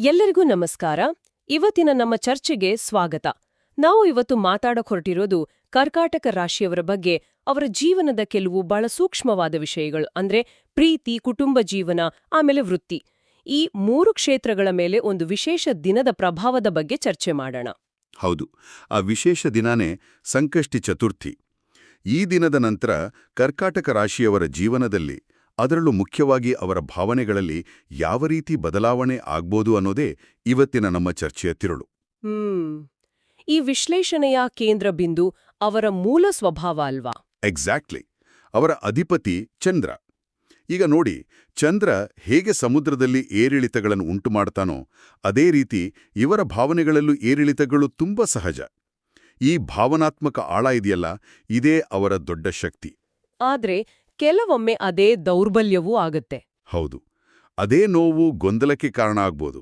ಎಲ್ಲರಿಗೂ ನಮಸ್ಕಾರ. ಇವತ್ತಿನ ನಮ್ಮ ಚರ್ಚೆಗೆ ಸ್ವಾಗತ. ನಾವು ಇವತ್ತು ಮಾತಾಡಕ್ ಹೊರಟಿರೋದು ಕರ್ಕಾಟಕ ರಾಶಿಯವರ ಬಗ್ಗೆ, ಅವರ ಜೀವನದ ಕೆಲವು ಬಹಳ ಸೂಕ್ಷ್ಮವಾದ ವಿಷಯಗಳು, ಅಂದ್ರೆ ಪ್ರೀತಿ, ಕುಟುಂಬ ಜೀವನ, ಆಮೇಲೆ ವೃತ್ತಿ. ಈ 3 ಕ್ಷೇತ್ರಗಳ ಮೇಲೆ ಒಂದು ವಿಶೇಷ ದಿನದ ಪ್ರಭಾವದ ಬಗ್ಗೆ ಚರ್ಚೆ ಮಾಡೋಣ. ಹೌದು, ಆ ವಿಶೇಷ ದಿನಾನೇ ಸಂಕಷ್ಟಿ ಚತುರ್ಥಿ. ಈ ದಿನದ ನಂತರ ಕರ್ಕಾಟಕ ರಾಶಿಯವರ ಜೀವನದಲ್ಲಿ, ಅದರಲ್ಲೂ ಮುಖ್ಯವಾಗಿ ಅವರ ಭಾವನೆಗಳಲ್ಲಿ ಯಾವ ರೀತಿ ಬದಲಾವಣೆ ಆಗ್ಬೋದು ಅನ್ನೋದೇ ಇವತ್ತಿನ ನಮ್ಮ ಚರ್ಚೆಯ ತಿರುಳು. ಈ ವಿಶ್ಲೇಷಣೆಯ ಕೇಂದ್ರ ಬಿಂದು ಅವರ ಮೂಲ ಸ್ವಭಾವ ಅಲ್ವಾ? ಎಕ್ಸಾಕ್ಟ್ಲಿ. ಅವರ ಅಧಿಪತಿ ಚಂದ್ರ. ಈಗ ನೋಡಿ, ಚಂದ್ರ ಹೇಗೆ ಸಮುದ್ರದಲ್ಲಿ ಏರಿಳಿತಗಳನ್ನು ಉಂಟುಮಾಡ್ತಾನೋ ಅದೇ ರೀತಿ ಇವರ ಭಾವನೆಗಳಲ್ಲೂ ಏರಿಳಿತಗಳು ತುಂಬ ಸಹಜ. ಈ ಭಾವನಾತ್ಮಕ ಆಳ ಇದೆಯಲ್ಲ, ಇದೇ ಅವರ ದೊಡ್ಡ ಶಕ್ತಿ. ಆದ್ರೆ ಕೆಲವೊಮ್ಮೆ ಅದೇ ದೌರ್ಬಲ್ಯವೂ ಆಗತ್ತೆ. ಹೌದು, ಅದೇ ನೋವು ಗೊಂದಲಕ್ಕೆ ಕಾರಣ ಆಗ್ಬೋದು.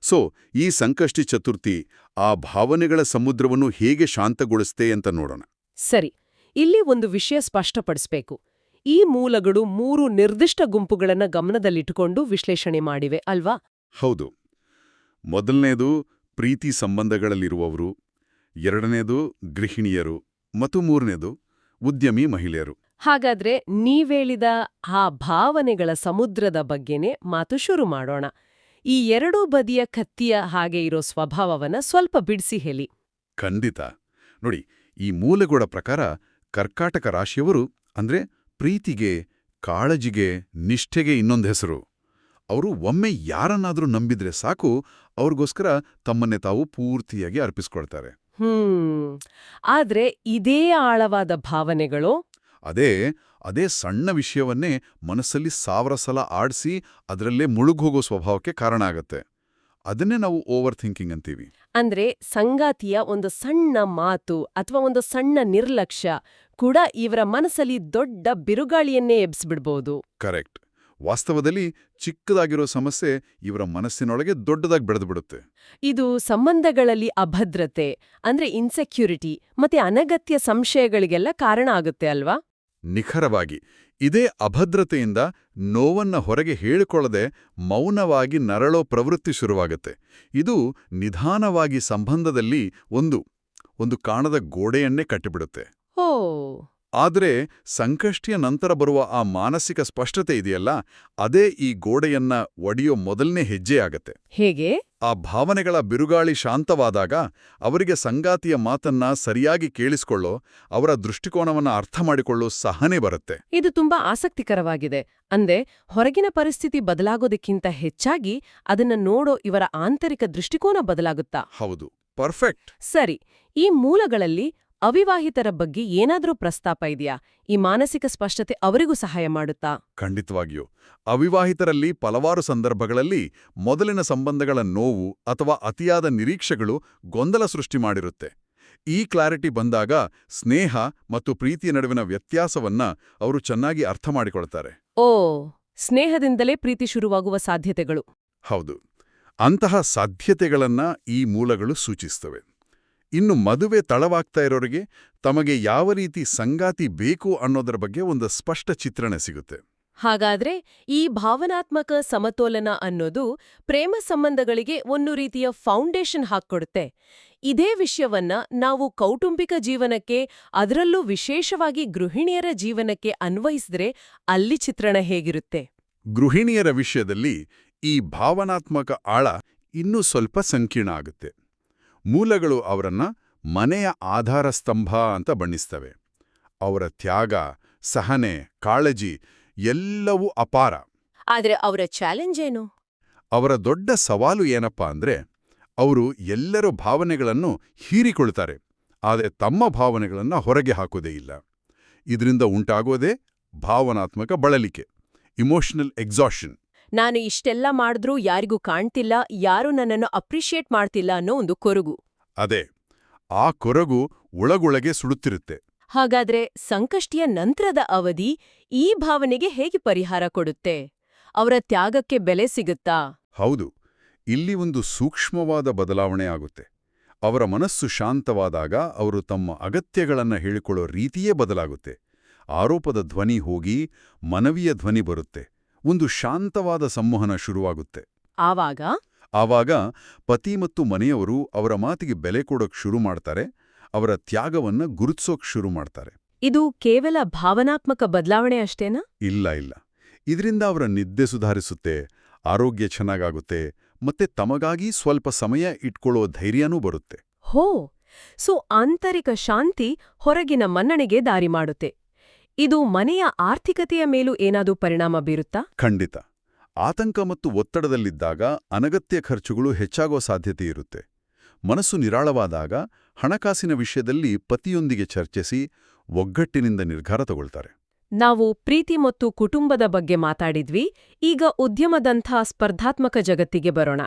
ಸೊ ಈ ಸಂಕಷ್ಟಿ ಚತುರ್ಥಿ ಆ ಭಾವನೆಗಳ ಸಮುದ್ರವನ್ನು ಹೇಗೆ ಶಾಂತಗೊಳಿಸುತ್ತೆ ಅಂತ ನೋಡೋಣ. ಸರಿ, ಇಲ್ಲಿ ಒಂದು ವಿಷಯ ಸ್ಪಷ್ಟಪಡಿಸ್ಬೇಕು. ಈ ಮೂಲಗಳು 3 ನಿರ್ದಿಷ್ಟ ಗುಂಪುಗಳನ್ನ ಗಮನದಲ್ಲಿಟ್ಟುಕೊಂಡು ವಿಶ್ಲೇಷಣೆ ಮಾಡಿವೆ ಅಲ್ವಾ? ಹೌದು. ಮೊದಲನೇದು ಪ್ರೀತಿ ಸಂಬಂಧಗಳಲ್ಲಿರುವವರು, ಎರಡನೇದು ಗೃಹಿಣಿಯರು ಮತ್ತು ಮೂರನೇದು ಉದ್ಯಮಿ ಮಹಿಳೆಯರು. ಹಾಗಾದ್ರೆ ನೀವೇಳಿದ ಆ ಭಾವನೆಗಳ ಸಮುದ್ರದ ಬಗ್ಗೆನೇ ಮಾತು ಶುರು ಮಾಡೋಣ. ಈ ಎರಡೂ ಬದಿಯ ಕತ್ತಿಯ ಹಾಗೆ ಇರೋ ಸ್ವಭಾವವನ್ನ ಸ್ವಲ್ಪ ಬಿಡಿಸಿ ಹೇಳಿ. ಖಂಡಿತ. ನೋಡಿ, ಈ ಮೂಲಗಳ ಪ್ರಕಾರ ಕರ್ಕಾಟಕ ರಾಶಿಯವರು ಅಂದ್ರೆ ಪ್ರೀತಿಗೆ, ಕಾಳಜಿಗೆ, ನಿಷ್ಠೆಗೆ ಇನ್ನೊಂದು ಹೆಸರು. ಅವರು ಒಮ್ಮೆ ಯಾರನ್ನಾದ್ರೂ ನಂಬಿದ್ರೆ ಸಾಕು, ಅವ್ರಿಗೋಸ್ಕರ ತಮ್ಮನ್ನೇ ತಾವು ಪೂರ್ತಿಯಾಗಿ ಅರ್ಪಿಸ್ಕೊಳ್ತಾರೆ. ಆದ್ರೆ ಇದೇ ಆಳವಾದ ಭಾವನೆಗಳು ಅದೇ ಸಣ್ಣ ವಿಷಯವನ್ನೇ ಮನಸ್ಸಲ್ಲಿ 1000 ಸಲ ಆಡಿಸಿ ಅದರಲ್ಲೇ ಮುಳುಗೋಗೋ ಸ್ವಭಾವಕ್ಕೆ ಕಾರಣ ಆಗತ್ತೆ. ಅದನ್ನೇ ನಾವು ಓವರ್ ಥಿಂಕಿಂಗ್ ಅಂತೀವಿ. ಅಂದ್ರೆ ಸಂಗಾತಿಯ ಒಂದು ಸಣ್ಣ ಮಾತು ಅಥವಾ ಒಂದು ಸಣ್ಣ ನಿರ್ಲಕ್ಷ್ಯ ಕೂಡ ಇವರ ಮನಸ್ಸಲ್ಲಿ ದೊಡ್ಡ ಬಿರುಗಾಳಿಯನ್ನೇ ಎಬ್ಸ್ಬಿಡ್ಬೋದು. ಕರೆಕ್ಟ್. ವಾಸ್ತವದಲ್ಲಿ ಚಿಕ್ಕದಾಗಿರೋ ಸಮಸ್ಯೆ ಇವರ ಮನಸ್ಸಿನೊಳಗೆ ದೊಡ್ಡದಾಗಿ ಬೆಳೆದುಬಿಡುತ್ತೆ. ಇದು ಸಂಬಂಧಗಳಲ್ಲಿ ಅಭದ್ರತೆ, ಅಂದ್ರೆ ಇನ್ಸೆಕ್ಯೂರಿಟಿ ಮತ್ತೆ ಅನಗತ್ಯ ಸಂಶಯಗಳಿಗೆಲ್ಲ ಕಾರಣ ಆಗುತ್ತೆ ಅಲ್ವಾ? ನಿಖರವಾಗಿ. ಇದೇ ಅಭದ್ರತೆಯಿಂದ ನೋವನ್ನ ಹೊರಗೆ ಹೇಳಿಕೊಳ್ಳದೆ ಮೌನವಾಗಿ ನರಳೋ ಪ್ರವೃತ್ತಿ ಶುರುವಾಗತ್ತೆ. ಇದು ನಿಧಾನವಾಗಿ ಸಂಬಂಧದಲ್ಲಿ ಒಂದು ಕಾಣದ ಗೋಡೆಯನ್ನೇ ಕಟ್ಟಿಬಿಡುತ್ತೆ. ಆದರೆ ಸಂಕಷ್ಟಿಯ ನಂತರ ಬರುವ ಆ ಮಾನಸಿಕ ಸ್ಪಷ್ಟತೆ ಇದೆಯಲ್ಲ, ಅದೇ ಈ ಗೋಡೆಯನ್ನ ಒಡೆಯೋ ಮೊದಲನೇ ಹೆಜ್ಜೆ ಆಗತ್ತೆ. ಹೇಗೆ? ಆ ಭಾವನೆಗಳ ಬಿರುಗಾಳಿ ಶಾಂತವಾದಾಗ ಅವರಿಗೆ ಸಂಗಾತಿಯ ಮಾತನ್ನ ಸರಿಯಾಗಿ ಕೇಳಿಸ್ಕೊಳ್ಳೋ, ಅವರ ದೃಷ್ಟಿಕೋನವನ್ನ ಅರ್ಥ ಮಾಡಿಕೊಳ್ಳೋ ಸಹನೆ ಬರುತ್ತೆ. ಇದು ತುಂಬಾ ಆಸಕ್ತಿಕರವಾಗಿದೆ. ಅಂದ್ರೆ ಹೊರಗಿನ ಪರಿಸ್ಥಿತಿ ಬದಲಾಗೋದಕ್ಕಿಂತ ಹೆಚ್ಚಾಗಿ ಅದನ್ನ ನೋಡೋ ಇವರ ಆಂತರಿಕ ದೃಷ್ಟಿಕೋನ ಬದಲಾಗುತ್ತಾ? ಹೌದು, ಪರ್ಫೆಕ್ಟ್. ಸರಿ, ಈ ಮೂಲಗಳಲ್ಲಿ ಅವಿವಾಹಿತರ ಬಗ್ಗೆ ಏನಾದ್ರೂ ಪ್ರಸ್ತಾಪ ಇದೆಯಾ? ಈ ಮಾನಸಿಕ ಸ್ಪಷ್ಟತೆ ಅವರಿಗೂ ಸಹಾಯ ಮಾಡುತ್ತಾ? ಖಂಡಿತವಾಗಿಯೂ. ಅವಿವಾಹಿತರಲ್ಲಿ ಹಲವಾರು ಸಂದರ್ಭಗಳಲ್ಲಿ ಮೊದಲಿನ ಸಂಬಂಧಗಳ ನೋವು ಅಥವಾ ಅತಿಯಾದ ನಿರೀಕ್ಷೆಗಳು ಗೊಂದಲ ಸೃಷ್ಟಿ ಮಾಡಿರುತ್ತೆ. ಈ ಕ್ಲಾರಿಟಿ ಬಂದಾಗ ಸ್ನೇಹ ಮತ್ತು ಪ್ರೀತಿಯ ನಡುವಿನ ವ್ಯತ್ಯಾಸವನ್ನ ಅವರು ಚೆನ್ನಾಗಿ ಅರ್ಥ ಮಾಡಿಕೊಳ್ತಾರೆ. ಸ್ನೇಹದಿಂದಲೇ ಪ್ರೀತಿ ಶುರುವಾಗುವ ಸಾಧ್ಯತೆಗಳು. ಹೌದು, ಅಂತಹ ಸಾಧ್ಯತೆಗಳನ್ನ ಈ ಮೂಲಗಳು ಸೂಚಿಸ್ತವೆ. ಇನ್ನು ಮದುವೆ ತಳವಾಗ್ತಾ ಇರೋರಿಗೆ ತಮಗೆ ಯಾವ ರೀತಿ ಸಂಗಾತಿ ಬೇಕು ಅನ್ನೋದರ ಬಗ್ಗೆ ಒಂದು ಸ್ಪಷ್ಟ ಚಿತ್ರಣ ಸಿಗುತ್ತೆ. ಹಾಗಾದ್ರೆ ಈ ಭಾವನಾತ್ಮಕ ಸಮತೋಲನ ಅನ್ನೋದು ಪ್ರೇಮ ಸಂಬಂಧಗಳಿಗೆ ಒಂದು ರೀತಿಯ ಫೌಂಡೇಶನ್ ಹಾಕ್ಕೊಡುತ್ತೆ. ಇದೇ ವಿಷಯವನ್ನ ನಾವು ಕೌಟುಂಬಿಕ ಜೀವನಕ್ಕೆ, ಅದರಲ್ಲೂ ವಿಶೇಷವಾಗಿ ಗೃಹಿಣಿಯರ ಜೀವನಕ್ಕೆ ಅನ್ವಯಿಸಿದ್ರೆ ಅಲ್ಲಿ ಚಿತ್ರಣ ಹೇಗಿರುತ್ತೆ? ಗೃಹಿಣಿಯರ ವಿಷಯದಲ್ಲಿ ಈ ಭಾವನಾತ್ಮಕ ಆಳ ಇನ್ನೂ ಸ್ವಲ್ಪ ಸಂಕೀರ್ಣ ಆಗುತ್ತೆ. ಮೂಲಗಳು ಅವರನ್ನ ಮನೆಯ ಆಧಾರ ಸ್ತಂಭ ಅಂತ ಬಣ್ಣಿಸ್ತವೆ. ಅವರ ತ್ಯಾಗ, ಸಹನೆ, ಕಾಳಜಿ ಎಲ್ಲವೂ ಅಪಾರ. ಆದ್ರೆ ಅವರ ಚಾಲೆಂಜ್ ಏನು? ಅವರ ದೊಡ್ಡ ಸವಾಲು ಏನಪ್ಪಾ ಅಂದ್ರೆ, ಅವರು ಎಲ್ಲರ ಭಾವನೆಗಳನ್ನು ಹೀರಿಕೊಳ್ತಾರೆ, ಆದರೆ ತಮ್ಮ ಭಾವನೆಗಳನ್ನ ಹೊರಗೆ ಹಾಕೋದೇ ಇಲ್ಲ. ಇದರಿಂದ ಉಂಟಾಗೋದೇ ಭಾವನಾತ್ಮಕ ಬಳಲಿಕೆ, ಇಮೋಷನಲ್ ಎಕ್ಸಾಷನ್. ನಾನು ಇಷ್ಟೆಲ್ಲ ಮಾಡಿದ್ರೂ ಯಾರಿಗೂ ಕಾಣ್ತಿಲ್ಲ, ಯಾರೂ ನನ್ನನ್ನು ಅಪ್ರಿಷಿಯೇಟ್ ಮಾಡ್ತಿಲ್ಲ ಅನ್ನೋ ಒಂದು ಕೊರಗು. ಅದೇ, ಆ ಕೊರಗು ಒಳಗೊಳಗೆ ಸುಡುತ್ತಿರುತ್ತೆ. ಹಾಗಾದ್ರೆ ಸಂಕಷ್ಟಿಯ ನಂತರದ ಅವಧಿ ಈ ಭಾವನೆಗೆ ಹೇಗೆ ಪರಿಹಾರ ಕೊಡುತ್ತೆ? ಅವರ ತ್ಯಾಗಕ್ಕೆ ಬೆಲೆ ಸಿಗುತ್ತಾ? ಹೌದು, ಇಲ್ಲಿ ಒಂದು ಸೂಕ್ಷ್ಮವಾದ ಬದಲಾವಣೆ ಆಗುತ್ತೆ. ಅವರ ಮನಸ್ಸು ಶಾಂತವಾದಾಗ ಅವರು ತಮ್ಮ ಅಗತ್ಯಗಳನ್ನ ಹೇಳಿಕೊಳ್ಳೋ ರೀತಿಯೇ ಬದಲಾಗುತ್ತೆ. ಆರೋಪದ ಧ್ವನಿ ಹೋಗಿ ಮನವಿಯ ಧ್ವನಿ ಬರುತ್ತೆ. ಒಂದು ಶಾಂತವಾದ ಸಂವಹನ ಶುರುವಾಗುತ್ತೆ. ಆವಾಗ ಆವಾಗ ಪತಿ ಮತ್ತು ಮನೆಯವರು ಅವರ ಮಾತಿಗೆ ಬೆಲೆ ಕೊಡೋಕ್ ಶುರು ಮಾಡ್ತಾರೆ, ಅವರ ತ್ಯಾಗವನ್ನ ಗುರುತಿಸೋಕ್ ಶುರು ಮಾಡ್ತಾರೆ. ಇದು ಕೇವಲ ಭಾವನಾತ್ಮಕ ಬದಲಾವಣೆ ಅಷ್ಟೇನಾ? ಇಲ್ಲ. ಇದರಿಂದ ಅವರ ನಿದ್ದೆ ಸುಧಾರಿಸುತ್ತೆ, ಆರೋಗ್ಯ ಚೆನ್ನಾಗಾಗುತ್ತೆ, ಮತ್ತೆ ತಮಗಾಗಿ ಸ್ವಲ್ಪ ಸಮಯ ಇಟ್ಕೊಳ್ಳೋ ಧೈರ್ಯನೂ ಬರುತ್ತೆ. ಹೋ, ಸೊ ಆಂತರಿಕ ಶಾಂತಿ ಹೊರಗಿನ ಮನ್ನಣೆಗೆ ದಾರಿ ಮಾಡುತ್ತೆ. ಇದು ಮನೆಯ ಆರ್ಥಿಕತೆಯ ಮೇಲೂ ಏನಾದರೂ ಪರಿಣಾಮ ಬೀರುತ್ತಾ? ಖಂಡಿತ. ಆತಂಕ ಮತ್ತು ಒತ್ತಡದಲ್ಲಿದ್ದಾಗ ಅನಗತ್ಯ ಖರ್ಚುಗಳು ಹೆಚ್ಚಾಗೋ ಸಾಧ್ಯತೆ ಇರುತ್ತೆ. ಮನಸ್ಸು ನಿರಾಳವಾದಾಗ ಹಣಕಾಸಿನ ವಿಷಯದಲ್ಲಿ ಪತಿಯೊಂದಿಗೆ ಚರ್ಚಿಸಿ ಒಗ್ಗಟ್ಟಿನಿಂದ ನಿರ್ಧಾರ ತಗೊಳ್ತಾರೆ. ನಾವು ಪ್ರೀತಿ ಮತ್ತು ಕುಟುಂಬದ ಬಗ್ಗೆ ಮಾತಾಡಿದ್ವಿ. ಈಗ ಉದ್ಯಮದಂಥ ಸ್ಪರ್ಧಾತ್ಮಕ ಜಗತ್ತಿಗೆ ಬರೋಣ.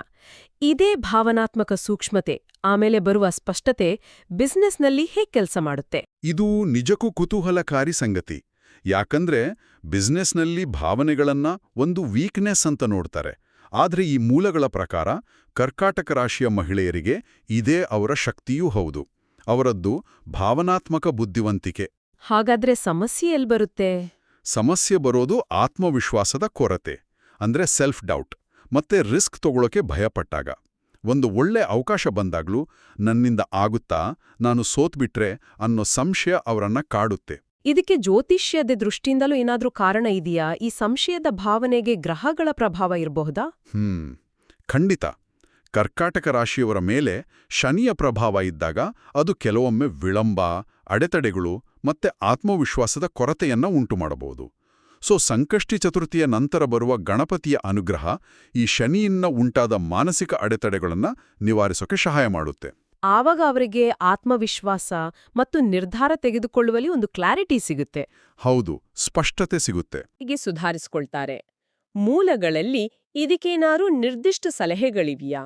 ಇದೇ ಭಾವನಾತ್ಮಕ ಸೂಕ್ಷ್ಮತೆ ಆಮೇಲೆ ಬರುವ ಸ್ಪಷ್ಟತೆ ಬಿಸ್ನೆಸ್ನಲ್ಲಿ ಹೇಗೆ ಕೆಲಸ ಮಾಡುತ್ತೆ? ಇದು ನಿಜಕ್ಕೂ ಕುತೂಹಲಕಾರಿ ಸಂಗತಿ. ಯಾಕಂದ್ರೆ ಬಿಸ್ನೆಸ್ನಲ್ಲಿ ಭಾವನೆಗಳನ್ನ ಒಂದು ವೀಕ್ನೆಸ್ ಅಂತ ನೋಡ್ತಾರೆ. ಆದ್ರೆ ಈ ಮೂಲಗಳ ಪ್ರಕಾರ ಕರ್ಕಾಟಕ ರಾಶಿಯ ಮಹಿಳೆಯರಿಗೆ ಇದೇ ಅವರ ಶಕ್ತಿಯೂ ಹೌದು. ಅವರದ್ದು ಭಾವನಾತ್ಮಕ ಬುದ್ಧಿವಂತಿಕೆ. ಹಾಗಾದ್ರೆ ಸಮಸ್ಯೆ ಎಲ್ಲಿ ಬರುತ್ತೆ? ಸಮಸ್ಯೆ ಬರೋದು ಆತ್ಮವಿಶ್ವಾಸದ ಕೊರತೆ, ಅಂದ್ರೆ ಸೆಲ್ಫ್ ಡೌಟ್, ಮತ್ತೆ ರಿಸ್ಕ್ ತಗೊಳ್ಳೋಕೆ ಭಯಪಟ್ಟಾಗ. ಒಂದು ಒಳ್ಳೆ ಅವಕಾಶ ಬಂದಾಗ್ಲೂ ನನ್ನಿಂದ ಆಗುತ್ತಾ, ನಾನು ಸೋತ್ಬಿಟ್ರೆ ಅನ್ನೋ ಸಂಶಯ ಅವರನ್ನ ಕಾಡುತ್ತೆ. ಇದಕ್ಕೆ ಜ್ಯೋತಿಷ್ಯದ ದೃಷ್ಟಿಯಿಂದಲೂ ಏನಾದ್ರೂ ಕಾರಣ ಇದೆಯಾ? ಈ ಸಂಶಯದ ಭಾವನೆಗೆ ಗ್ರಹಗಳ ಪ್ರಭಾವ ಇರಬಹುದಾ? ಖಂಡಿತ. ಕರ್ಕಾಟಕ ರಾಶಿಯವರ ಮೇಲೆ ಶನಿಯ ಪ್ರಭಾವ ಇದ್ದಾಗ ಅದು ಕೆಲವೊಮ್ಮೆ ವಿಳಂಬ, ಅಡೆತಡೆಗಳು ಮತ್ತೆ ಆತ್ಮವಿಶ್ವಾಸದ ಕೊರತೆಯನ್ನ ಉಂಟುಮಾಡಬಹುದು. ಸಂಕಷ್ಟಿ ಚತುರ್ಥಿಯ ನಂತರ ಬರುವ ಗಣಪತಿಯ ಅನುಗ್ರಹ ಈ ಶನಿಯಿಂದ ಉಂಟಾದ ಮಾನಸಿಕ ಅಡೆತಡೆಗಳನ್ನ ನಿವಾರಿಸೋಕೆ ಸಹಾಯ ಮಾಡುತ್ತೆ. ಆವಾಗ ಅವರಿಗೆ ಆತ್ಮವಿಶ್ವಾಸ ಮತ್ತು ನಿರ್ಧಾರ ತೆಗೆದುಕೊಳ್ಳುವಲ್ಲಿ ಒಂದು ಕ್ಲಾರಿಟಿ ಸಿಗುತ್ತೆ. ಹೌದು, ಸ್ಪಷ್ಟತೆ ಸಿಗುತ್ತೆ. ಹೀಗೆ ಸುಧಾರಿಸಿಕೊಳ್ತಾರೆ. ಮೂಲಗಳಲ್ಲಿ ಇದಕ್ಕೇನಾದ್ರೂ ನಿರ್ದಿಷ್ಟ ಸಲಹೆಗಳಿವೆಯಾ?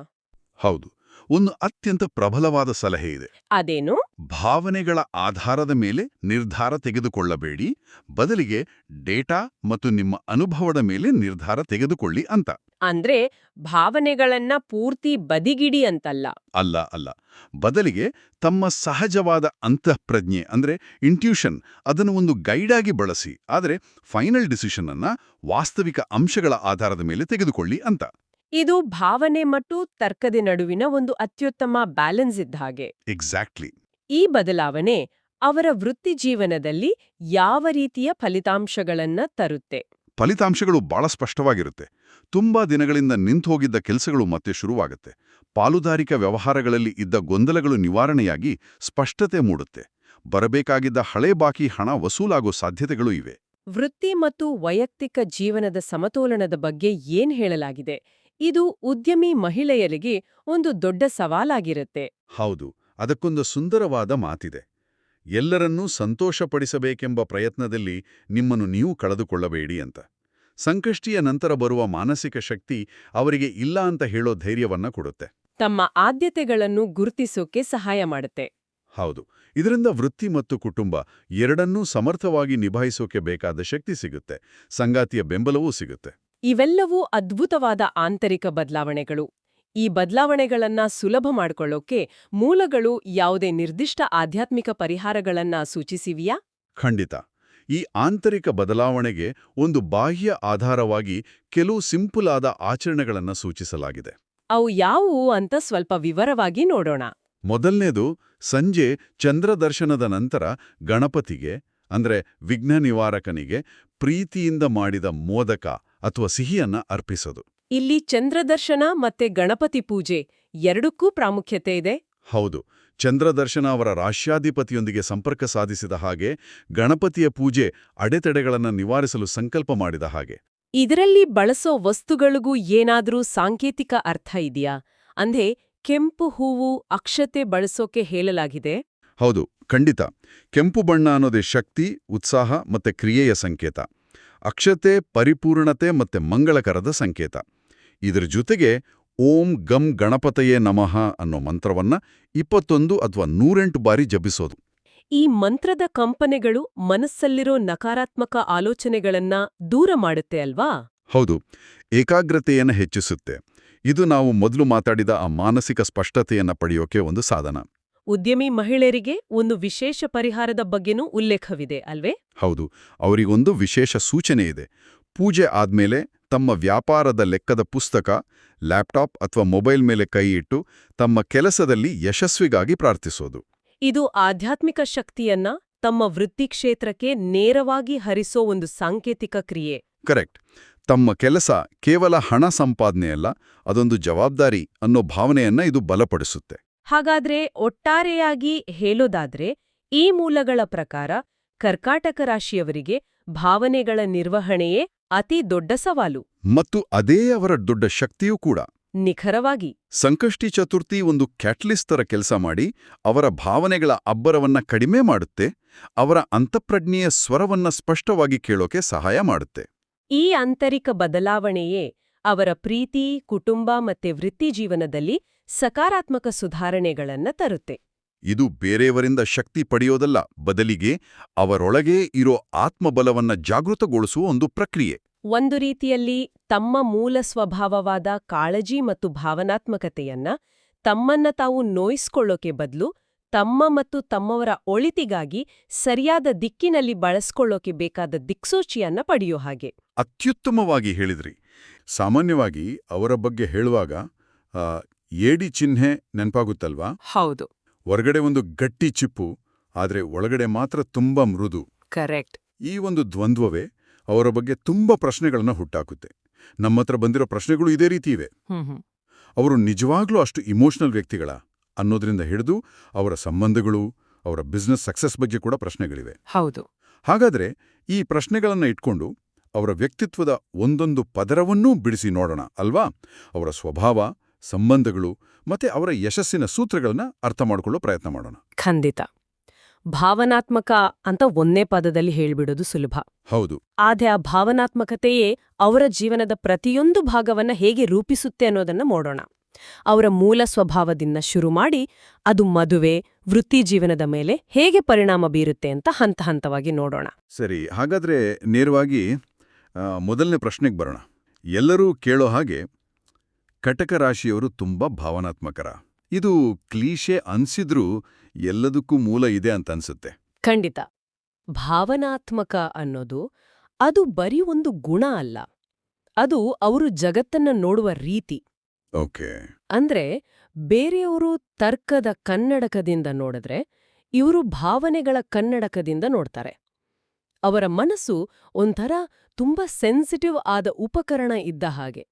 ಹೌದು, ಒಂದು ಅತ್ಯಂತ ಪ್ರಬಲವಾದ ಸಲಹೆ ಇದೆ. ಅದೇನು? ಭಾವನೆಗಳ ಆಧಾರದ ಮೇಲೆ ನಿರ್ಧಾರ ತೆಗೆದುಕೊಳ್ಳಬೇಡಿ, ಬದಲಿಗೆ ಡೇಟಾ ಮತ್ತು ನಿಮ್ಮ ಅನುಭವದ ಮೇಲೆ ನಿರ್ಧಾರ ತೆಗೆದುಕೊಳ್ಳಿ ಅಂತ. ಅಂದ್ರೆ ಭಾವನೆಗಳನ್ನ ಪೂರ್ತಿ ಬದಿಗಿಡಿ ಅಂತಲ್ಲ. ಅಲ್ಲ. ಬದಲಿಗೆ ತಮ್ಮ ಸಹಜವಾದ ಅಂತಃಪ್ರಜ್ಞೆ ಅಂದ್ರೆ ಇಂಟ್ಯೂಷನ್ ಅದನ್ನು ಒಂದು ಗೈಡಾಗಿ ಬಳಸಿ, ಆದರೆ ಫೈನಲ್ ಡಿಸಿಷನ್ ಅನ್ನ ವಾಸ್ತವಿಕ ಅಂಶಗಳ ಆಧಾರದ ಮೇಲೆ ತೆಗೆದುಕೊಳ್ಳಿ ಅಂತ. ಇದು ಭಾವನೆ ಮತ್ತು ತರ್ಕದ ನಡುವಿನ ಒಂದು ಅತ್ಯುತ್ತಮ ಬ್ಯಾಲೆನ್ಸ್ ಇದ್ದ ಹಾಗೆ. ಎಕ್ಸಾಕ್ಟ್ಲಿ. ಈ ಬದಲಾವಣೆ ಅವರ ವೃತ್ತಿ ಜೀವನದಲ್ಲಿ ಯಾವ ರೀತಿಯ ಫಲಿತಾಂಶಗಳನ್ನ ತರುತ್ತೆ? ಫಲಿತಾಂಶಗಳು ಬಹಳ ಸ್ಪಷ್ಟವಾಗಿರುತ್ತೆ. ತುಂಬಾ ದಿನಗಳಿಂದ ನಿಂತುಹೋಗಿದ್ದ ಕೆಲಸಗಳು ಮತ್ತೆ ಶುರುವಾಗುತ್ತೆ. ಪಾಲುದಾರಿಕಾ ವ್ಯವಹಾರಗಳಲ್ಲಿ ಇದ್ದ ಗೊಂದಲಗಳು ನಿವಾರಣೆಯಾಗಿ ಸ್ಪಷ್ಟತೆ ಮೂಡುತ್ತೆ. ಬರಬೇಕಾಗಿದ್ದ ಹಳೆ ಬಾಕಿ ಹಣ ವಸೂಲಾಗೋ ಸಾಧ್ಯತೆಗಳೂ ಇವೆ. ವೃತ್ತಿ ಮತ್ತು ವೈಯಕ್ತಿಕ ಜೀವನದ ಸಮತೋಲನದ ಬಗ್ಗೆ ಏನ್ ಹೇಳಲಾಗಿದೆ? ಇದು ಉದ್ಯಮಿ ಮಹಿಳೆಯರಿಗೆ ಒಂದು ದೊಡ್ಡ ಸವಾಲಾಗಿರುತ್ತೆ. ಹೌದು, ಅದಕ್ಕೊಂದು ಸುಂದರವಾದ ಮಾತಿದೆ. ಎಲ್ಲರನ್ನೂ ಸಂತೋಷಪಡಿಸಬೇಕೆಂಬ ಪ್ರಯತ್ನದಲ್ಲಿ ನಿಮ್ಮನ್ನು ನೀವು ಕಳೆದುಕೊಳ್ಳಬೇಡಿ ಅಂತ. ಸಂಕಷ್ಟಿಯ ನಂತರ ಬರುವ ಮಾನಸಿಕ ಶಕ್ತಿ ಅವರಿಗೆ ಇಲ್ಲ ಅಂತ ಹೇಳೋ ಧೈರ್ಯವನ್ನ ಕೊಡುತ್ತೆ. ತಮ್ಮ ಆದ್ಯತೆಗಳನ್ನು ಗುರುತಿಸೋಕೆ ಸಹಾಯ ಮಾಡುತ್ತೆ. ಹೌದು, ಇದರಿಂದ ವೃತ್ತಿ ಮತ್ತು ಕುಟುಂಬ ಎರಡನ್ನೂ ಸಮರ್ಥವಾಗಿ ನಿಭಾಯಿಸೋಕೆ ಬೇಕಾದ ಶಕ್ತಿ ಸಿಗುತ್ತೆ. ಸಂಗಾತಿಯ ಬೆಂಬಲವೂ ಸಿಗುತ್ತೆ. ಇವೆಲ್ಲವೂ ಅದ್ಭುತವಾದ ಆಂತರಿಕ ಬದಲಾವಣೆಗಳು. ಈ ಬದಲಾವಣೆಗಳನ್ನ ಸುಲಭ ಮಾಡ್ಕೊಳ್ಳೋಕೆ ಮೂಲಗಳು ಯಾವುದೇ ನಿರ್ದಿಷ್ಟ ಆಧ್ಯಾತ್ಮಿಕ ಪರಿಹಾರಗಳನ್ನ ಸೂಚಿಸಿವೆಯಾ? ಖಂಡಿತ. ಈ ಆಂತರಿಕ ಬದಲಾವಣೆಗೆ ಒಂದು ಬಾಹ್ಯ ಆಧಾರವಾಗಿ ಕೆಲವು ಸಿಂಪಲ್ ಆದ ಆಚರಣೆಗಳನ್ನು ಸೂಚಿಸಲಾಗಿದೆ. ಅವು ಯಾವುವು ಅಂತ ಸ್ವಲ್ಪ ವಿವರವಾಗಿ ನೋಡೋಣ. ಮೊದಲನೇದು, ಸಂಜೆ ಚಂದ್ರದರ್ಶನದ ನಂತರ ಗಣಪತಿಗೆ ಅಂದ್ರೆ ವಿಘ್ನ ನಿವಾರಕನಿಗೆ ಪ್ರೀತಿಯಿಂದ ಮಾಡಿದ ಮೋದಕ ಅಥವಾ ಸಿಹಿಯನ್ನ ಅರ್ಪಿಸೋದು. ಇಲ್ಲಿ ಚಂದ್ರದರ್ಶನ ಮತ್ತೆ ಗಣಪತಿ ಪೂಜೆ ಎರಡಕ್ಕೂ ಪ್ರಾಮುಖ್ಯತೆ ಇದೆ. ಹೌದು, ಚಂದ್ರದರ್ಶನ ಅವರ ರಾಶ್ಯಾಧಿಪತಿಯೊಂದಿಗೆ ಸಂಪರ್ಕ ಸಾಧಿಸಿದ ಹಾಗೆ, ಗಣಪತಿಯ ಪೂಜೆ ಅಡೆತಡೆಗಳನ್ನು ನಿವಾರಿಸಲು ಸಂಕಲ್ಪ ಮಾಡಿದ ಹಾಗೆ. ಇದರಲ್ಲಿ ಬಳಸೋ ವಸ್ತುಗಳಿಗೂ ಏನಾದ್ರೂ ಸಾಂಕೇತಿಕ ಅರ್ಥ ಇದೆಯಾ? ಅಂದ್ರೆ ಕೆಂಪು ಹೂವು, ಅಕ್ಷತೆ ಬಳಸೋಕೆ ಹೇಳಲಾಗಿದೆ. ಹೌದು, ಖಂಡಿತ. ಕೆಂಪು ಬಣ್ಣ ಅನ್ನೋದೇ ಶಕ್ತಿ, ಉತ್ಸಾಹ ಮತ್ತೆ ಕ್ರಿಯೆಯ ಸಂಕೇತ. ಅಕ್ಷತೆ ಪರಿಪೂರ್ಣತೆ ಮತ್ತೆ ಮಂಗಳಕರದ ಸಂಕೇತ. ಇದರ ಜೊತೆಗೆ ಓಂ ಗಂ ಗಣಪತಯೇ ನಮಃ ಅನ್ನೋ ಮಂತ್ರವನ್ನ 21 ಅಥವಾ 108 ಬಾರಿ ಜಪಿಸೋದು. ಈ ಮಂತ್ರದ ಕಂಪನೆಗಳು ಮನಸ್ಸಲ್ಲಿರೋ ನಕಾರಾತ್ಮಕ ಆಲೋಚನೆಗಳನ್ನ ದೂರ ಮಾಡುತ್ತೆ ಅಲ್ವಾ? ಹೌದು, ಏಕಾಗ್ರತೆಯನ್ನು ಹೆಚ್ಚಿಸುತ್ತೆ. ಇದು ನಾವು ಮೊದಲು ಮಾತಾಡಿದ ಆ ಮಾನಸಿಕ ಸ್ಪಷ್ಟತೆಯನ್ನ ಪಡೆಯೋಕೆ ಒಂದು ಸಾಧನ. ಉದ್ಯಮಿ ಮಹಿಳೆಯರಿಗೆ ಒಂದು ವಿಶೇಷ ಪರಿಹಾರದ ಬಗ್ಗೆನೂ ಉಲ್ಲೇಖವಿದೆ ಅಲ್ವೇ? ಹೌದು, ಅವರಿಗೊಂದು ವಿಶೇಷ ಸೂಚನೆ ಇದೆ. ಪೂಜೆ ಆದ್ಮೇಲೆ ತಮ್ಮ ವ್ಯಾಪಾರದ ಲೆಕ್ಕದ ಪುಸ್ತಕ, ಲ್ಯಾಪ್ಟಾಪ್ ಅಥವಾ ಮೊಬೈಲ್ ಮೇಲೆ ಕೈ ಇಟ್ಟು ತಮ್ಮ ಕೆಲಸದಲ್ಲಿ ಯಶಸ್ವಿಗಾಗಿ ಪ್ರಾರ್ಥಿಸೋದು. ಇದು ಆಧ್ಯಾತ್ಮಿಕ ಶಕ್ತಿಯನ್ನ ತಮ್ಮ ವೃತ್ತಿ ಕ್ಷೇತ್ರಕ್ಕೆ ನೇರವಾಗಿ ಹರಿಸೋ ಒಂದು ಸಾಂಕೇತಿಕ ಕ್ರಿಯೆ. ಕರೆಕ್ಟ್. ತಮ್ಮ ಕೆಲಸ ಕೇವಲ ಹಣ ಸಂಪಾದನೆಯಲ್ಲ, ಅದೊಂದು ಜವಾಬ್ದಾರಿ ಅನ್ನೋ ಭಾವನೆಯನ್ನ ಇದು ಬಲಪಡಿಸುತ್ತೆ. ಹಾಗಾದ್ರೆ ಒಟ್ಟಾರೆಯಾಗಿ ಹೇಳೋದಾದ್ರೆ ಈ ಮೂಲಗಳ ಪ್ರಕಾರ ಕರ್ಕಾಟಕ ರಾಶಿಯವರಿಗೆ ಭಾವನೆಗಳ ನಿರ್ವಹಣೆಯೇ ಅತಿ ದೊಡ್ಡ ಸವಾಲು. ಮತ್ತು ಅದೇ ಅವರ ದೊಡ್ಡ ಶಕ್ತಿಯೂ ಕೂಡ. ನಿಖರವಾಗಿ ಸಂಕಷ್ಟಿ ಚತುರ್ಥಿ ಒಂದು ಕ್ಯಾಟಲಿಸ್ಟ್ ತರ ಕೆಲಸ ಮಾಡಿ ಅವರ ಭಾವನೆಗಳ ಅಬ್ಬರವನ್ನ ಕಡಿಮೆ ಮಾಡುತ್ತೆ, ಅವರ ಅಂತಃಪ್ರಜ್ಞೆಯ ಸ್ವರವನ್ನ ಸ್ಪಷ್ಟವಾಗಿ ಕೇಳೋಕೆ ಸಹಾಯ ಮಾಡುತ್ತೆ. ಈ ಆಂತರಿಕ ಬದಲಾವಣೆಯೇ ಅವರ ಪ್ರೀತಿ, ಕುಟುಂಬ ಮತ್ತೆ ವೃತ್ತಿಜೀವನದಲ್ಲಿ ಸಕಾರಾತ್ಮಕ ಸುಧಾರಣೆಗಳನ್ನ ತರುತ್ತೆ. ಇದು ಬೇರೆಯವರಿಂದ ಶಕ್ತಿ ಪಡೆಯೋದಲ್ಲ, ಬದಲಿಗೆ ಅವರೊಳಗೇ ಇರೋ ಆತ್ಮಬಲವನ್ನ ಜಾಗೃತಗೊಳಿಸುವ ಒಂದು ಪ್ರಕ್ರಿಯೆ. ಒಂದು ರೀತಿಯಲ್ಲಿ ತಮ್ಮ ಮೂಲ ಸ್ವಭಾವವಾದ ಕಾಳಜಿ ಮತ್ತು ಭಾವನಾತ್ಮಕತೆಯನ್ನ ತಮ್ಮನ್ನ ತಾವು ನೋಯಿಸ್ಕೊಳ್ಳೋಕೆ ಬದಲು ತಮ್ಮ ಮತ್ತು ತಮ್ಮವರ ಒಳಿತಿಗಾಗಿ ಸರಿಯಾದ ದಿಕ್ಕಿನಲ್ಲಿ ಬಳಸ್ಕೊಳ್ಳೋಕೆ ಬೇಕಾದ ದಿಕ್ಸೂಚಿಯನ್ನ ಪಡೆಯೋ ಹಾಗೆ. ಅತ್ಯುತ್ತಮವಾಗಿ ಹೇಳಿದ್ರಿ. ಸಾಮಾನ್ಯವಾಗಿ ಅವರ ಬಗ್ಗೆ ಹೇಳುವಾಗ ಏಡಿ ಚಿಹ್ನೆ ನೆನಪಾಗುತ್ತಲ್ವಾ? ಹೌದು. ಹೊರಗಡೆ ಒಂದು ಗಟ್ಟಿ ಚಿಪ್ಪು, ಆದ್ರೆ ಒಳಗಡೆ ಮಾತ್ರ ತುಂಬಾ ಮೃದು. ಕರೆಕ್ಟ್. ಈ ಒಂದು ದ್ವಂದ್ವವೇ ಅವರ ಬಗ್ಗೆ ತುಂಬಾ ಪ್ರಶ್ನೆಗಳನ್ನ ಹುಟ್ಟಾಕುತ್ತೆ. ನಮ್ಮತ್ರ ಬಂದಿರೋ ಪ್ರಶ್ನೆಗಳು ಇದೇ ರೀತಿ ಇವೆ. ಅವರು ನಿಜವಾಗ್ಲೂ ಅಷ್ಟು ಇಮೋಷನಲ್ ವ್ಯಕ್ತಿಗಳ ಅನ್ನೋದ್ರಿಂದ ಹಿಡಿದು ಅವರ ಸಂಬಂಧಗಳು, ಅವರ ಬಿಸ್ನೆಸ್ ಸಕ್ಸಸ್ ಬಗ್ಗೆ ಕೂಡ ಪ್ರಶ್ನೆಗಳಿವೆ. ಹೌದು. ಹಾಗಾದ್ರೆ ಈ ಪ್ರಶ್ನೆಗಳನ್ನ ಇಟ್ಕೊಂಡು ಅವರ ವ್ಯಕ್ತಿತ್ವದ ಒಂದೊಂದು ಪದರವನ್ನೂ ಬಿಡಿಸಿ ನೋಡೋಣ ಅಲ್ವಾ? ಅವರ ಸ್ವಭಾವ, ಸಂಬಂಧಗಳು ಮತ್ತೆ ಅವರ ಯಶಸ್ಸಿನ ಸೂತ್ರಗಳನ್ನ ಅರ್ಥ ಮಾಡ್ಕೊಳ್ಳೋ ಪ್ರಯತ್ನ ಮಾಡೋಣ. ಖಂಡಿತ. ಭಾವನಾತ್ಮಕ ಅಂತ ಒಂದೇ ಪದದಲ್ಲಿ ಹೇಳ್ಬಿಡೋದು ಸುಲಭ. ಹೌದು. ಆದ್ರೆ ಆ ಭಾವನಾತ್ಮಕತೆಯೇ ಅವರ ಜೀವನದ ಪ್ರತಿಯೊಂದು ಭಾಗವನ್ನ ಹೇಗೆ ರೂಪಿಸುತ್ತೆ ಅನ್ನೋದನ್ನ ನೋಡೋಣ. ಅವರ ಮೂಲ ಸ್ವಭಾವದಿಂದ ಶುರು ಮಾಡಿ ಅದು ಮದುವೆ, ವೃತ್ತಿ ಜೀವನದ ಮೇಲೆ ಹೇಗೆ ಪರಿಣಾಮ ಬೀರುತ್ತೆ ಅಂತ ಹಂತ ಹಂತವಾಗಿ ನೋಡೋಣ. ಸರಿ, ಹಾಗಾದ್ರೆ ನೇರವಾಗಿ ಮೊದಲನೇ ಪ್ರಶ್ನೆಗೆ ಬರೋಣ. ಎಲ್ಲರೂ ಕೇಳೋ ಹಾಗೆ ಕಟಕ ರಾಶಿಯವರು ತುಂಬಾ ಭಾವನಾತ್ಮಕರ. ಇದು ಕ್ಲೀಶೆ ಅನ್ಸಿದ್ರೂ ಎಲ್ಲದಕ್ಕೂ ಮೂಲ ಇದೆ ಅಂತ ಅನ್ಸುತ್ತೆ. ಖಂಡಿತ. ಭಾವನಾತ್ಮಕ ಅನ್ನೋದು ಅದು ಬರೀ ಒಂದು ಗುಣ ಅಲ್ಲ, ಅದು ಅವರು ಜಗತ್ತನ್ನ ನೋಡುವ ರೀತಿ. ಓಕೆ. ಅಂದ್ರೆ ಬೇರೆಯವರು ತರ್ಕದ ಕನ್ನಡಕದಿಂದ ನೋಡಿದ್ರೆ ಇವರು ಭಾವನೆಗಳ ಕನ್ನಡಕದಿಂದ ನೋಡ್ತಾರೆ. ಅವರ ಮನಸ್ಸು ಒಂಥರ ತುಂಬಾ ಸೆನ್ಸಿಟಿವ್ ಆದ ಉಪಕರಣ ಇದ್ದ ಹಾಗೆ.